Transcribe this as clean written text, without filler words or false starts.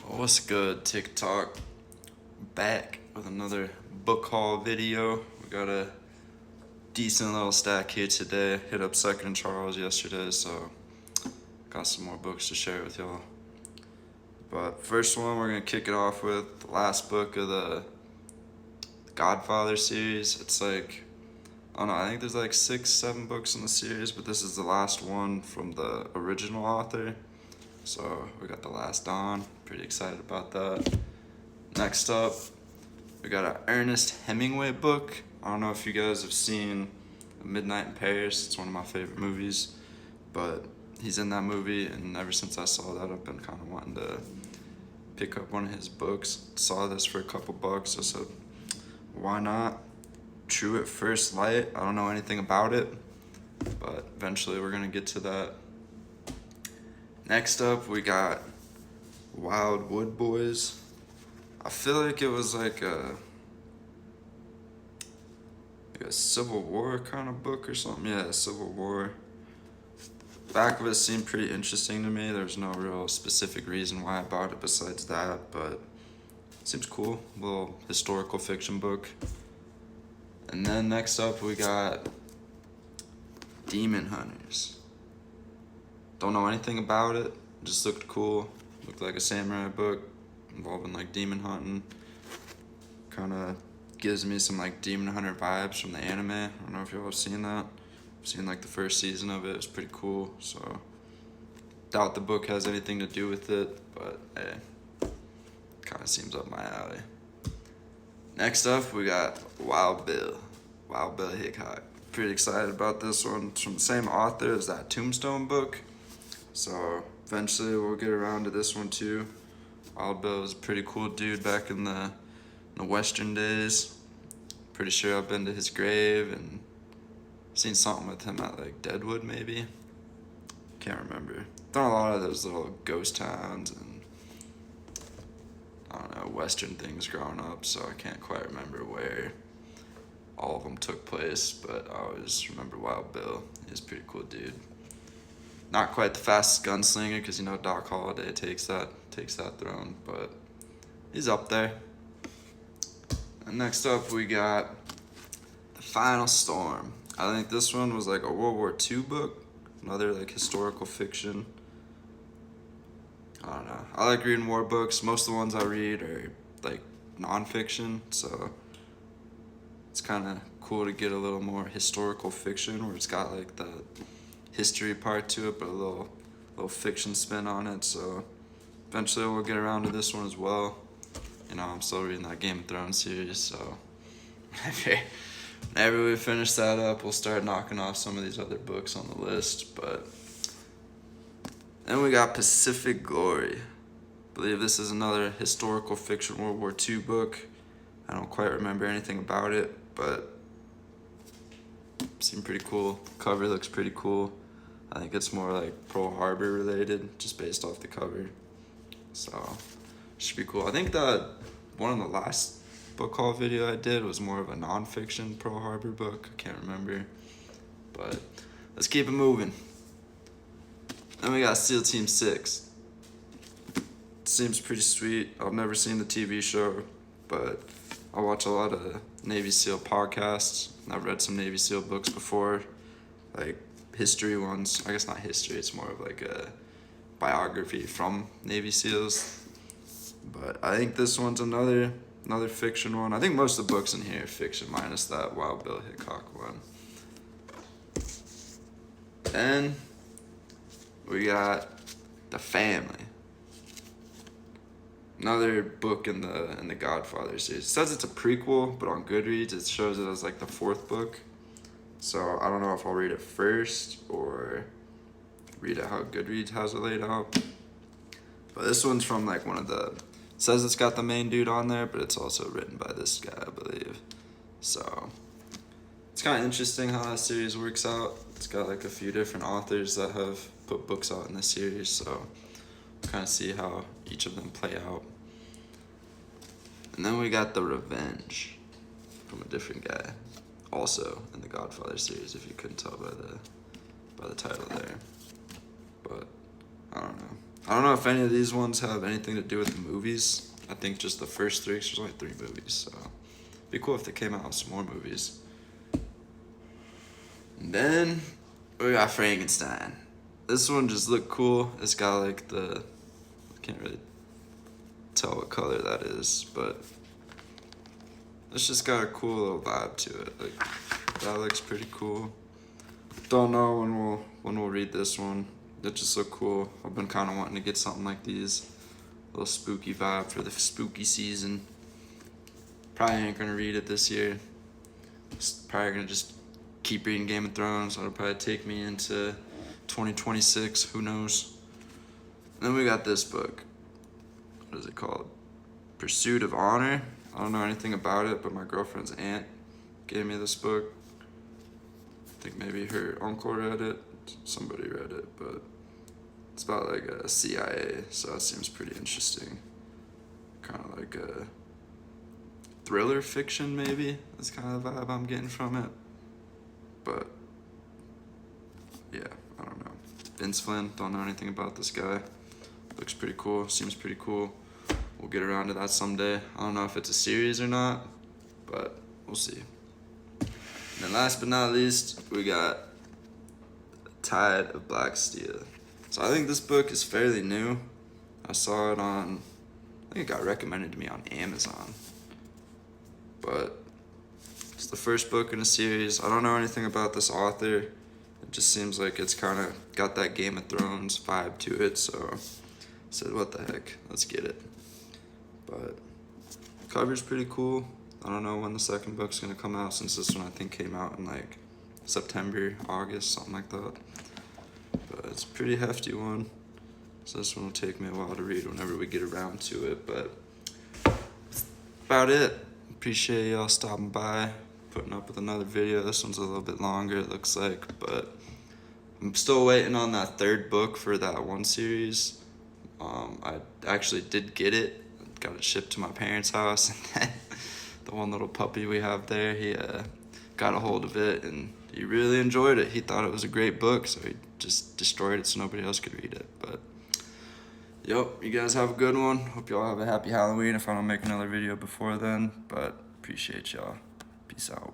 What's good, TikTok? Back with another book haul video. We got a decent little stack here today. Hit up Second and Charles yesterday, so got some more books to share with y'all. But first one, we're gonna kick it off with the last book of the Godfather series. It's like, I don't know, I think there's like 6, 7 books in the series, but this is the last one from the original author. So we got The Last Don. Pretty excited about that. Next up, we got an Ernest Hemingway book. I don't know if you guys have seen Midnight in Paris. It's one of my favorite movies, but he's in that movie, and ever since I saw that, I've been kind of wanting to pick up one of his books. Saw this for a couple bucks. I said, why not? True at First Light. I don't know anything about it, but eventually we're gonna get to that. Next up, we got Wildwood Boys. I feel like it was like a Civil War kind of book or something. Yeah, Civil War. Back of it seemed pretty interesting to me. There's no real specific reason why I bought it besides that, but it seems cool. Little historical fiction book. And then next up, we got Demon Hunters. Don't know anything about it. Just looked cool. Looked like a samurai book involving like demon hunting. Kind of gives me some like Demon Hunter vibes from the anime. I don't know if y'all have seen that. I've seen like the first season of it. It's pretty cool. So doubt the book has anything to do with it, but hey, kind of seems up my alley. Next up, we got Wild Bill Hickok. Pretty excited about this one. It's from the same author as that Tombstone book. So eventually we'll get around to this one too. Wild Bill was a pretty cool dude back in the Western days. Pretty sure I've been to his grave and seen something with him at like Deadwood maybe. Can't remember. Done a lot of those little ghost towns and I don't know, Western things growing up, so I can't quite remember where all of them took place, but I always remember Wild Bill. He's a pretty cool dude. Not quite the fastest gunslinger, because you know Doc Holliday takes that throne, but he's up there. And next up we got The Final Storm. I think this one was like a World War II book, another like historical fiction. I don't know. I like reading war books. Most of the ones I read are like nonfiction, so it's kind of cool to get a little more historical fiction where it's got like the history part to it, but a little fiction spin on it. So eventually we'll get around to this one as well. You know, I'm still reading that Game of Thrones series, so whenever we finish that up, we'll start knocking off some of these other books on the list. But then we got Pacific Glory. I believe this is another historical fiction World War II book. I don't quite remember anything about it, but it seemed pretty cool. Cover looks pretty cool. I think it's more like Pearl Harbor related, just based off the cover. So, should be cool. I think that one of the last book haul video I did was more of a nonfiction Pearl Harbor book. I can't remember. But let's keep it moving. Then we got SEAL Team 6. Seems pretty sweet. I've never seen the TV show, but I watch a lot of Navy SEAL podcasts. I've read some Navy SEAL books before, like history ones. I guess not history, it's more of like a biography from Navy SEALs. But I think this one's another fiction one. I think most of the books in here are fiction, minus that Wild Bill Hickok one. Then we got The Family. Another book in the Godfather series. It says it's a prequel, but on Goodreads it shows it as like the 4th book. So I don't know if I'll read it first or read it how Goodreads has it laid out. But this one's from like one of the... It says it's got the main dude on there, but it's also written by this guy, I believe. So it's kind of interesting how that series works out. It's got like a few different authors that have put books out in this series, so kind of see how each of them play out. And then we got The Revenge from a different guy, also in the Godfather series, if you couldn't tell by the title there. But I don't know. I don't know if any of these ones have anything to do with the movies. I think just the first three, 'cause there's only 3 movies, so it'd be cool if they came out with some more movies. And then we got Frankenstein. This one just looked cool. It's got like I can't really tell what color that is, but it's just got a cool little vibe to it. Like, that looks pretty cool. Don't know when we'll read this one. It just looked cool. I've been kind of wanting to get something like these. A little spooky vibe for the spooky season. Probably ain't gonna read it this year. Probably gonna just keep reading Game of Thrones. That'll probably take me into 2026. Who knows? And then we got this book. What is it called? Pursuit of Honor. I don't know anything about it, but my girlfriend's aunt gave me this book. I think maybe her uncle read it. Somebody read it, but it's about like a CIA, so that seems pretty interesting. Kind of like a thriller fiction, maybe. That's kind of the vibe I'm getting from it. But yeah, I don't know. Vince Flynn, don't know anything about this guy. Looks pretty cool, seems pretty cool. We'll get around to that someday. I don't know if it's a series or not, but we'll see. And then last but not least, we got Tide of Black Steel. So I think this book is fairly new. I saw it on, I think it got recommended to me on Amazon. But it's the first book in a series. I don't know anything about this author. It just seems like it's kind of got that Game of Thrones vibe to it, so I said, what the heck, let's get it. But cover's pretty cool. I don't know when the second book's gonna come out, since this one I think came out in like September, August, something like that. But it's a pretty hefty one, so this one will take me a while to read whenever we get around to it. But that's about it. Appreciate y'all stopping by, putting up with another video. This one's a little bit longer, it looks like, but I'm still waiting on that third book for that one series. I actually did get it. Got it shipped to my parents' house, and then the one little puppy we have there, he got a hold of it, and he really enjoyed it. He thought it was a great book, so he just destroyed it so nobody else could read it. But yep, you guys have a good one. Hope y'all have a happy Halloween if I don't make another video before then, but appreciate y'all. Peace out.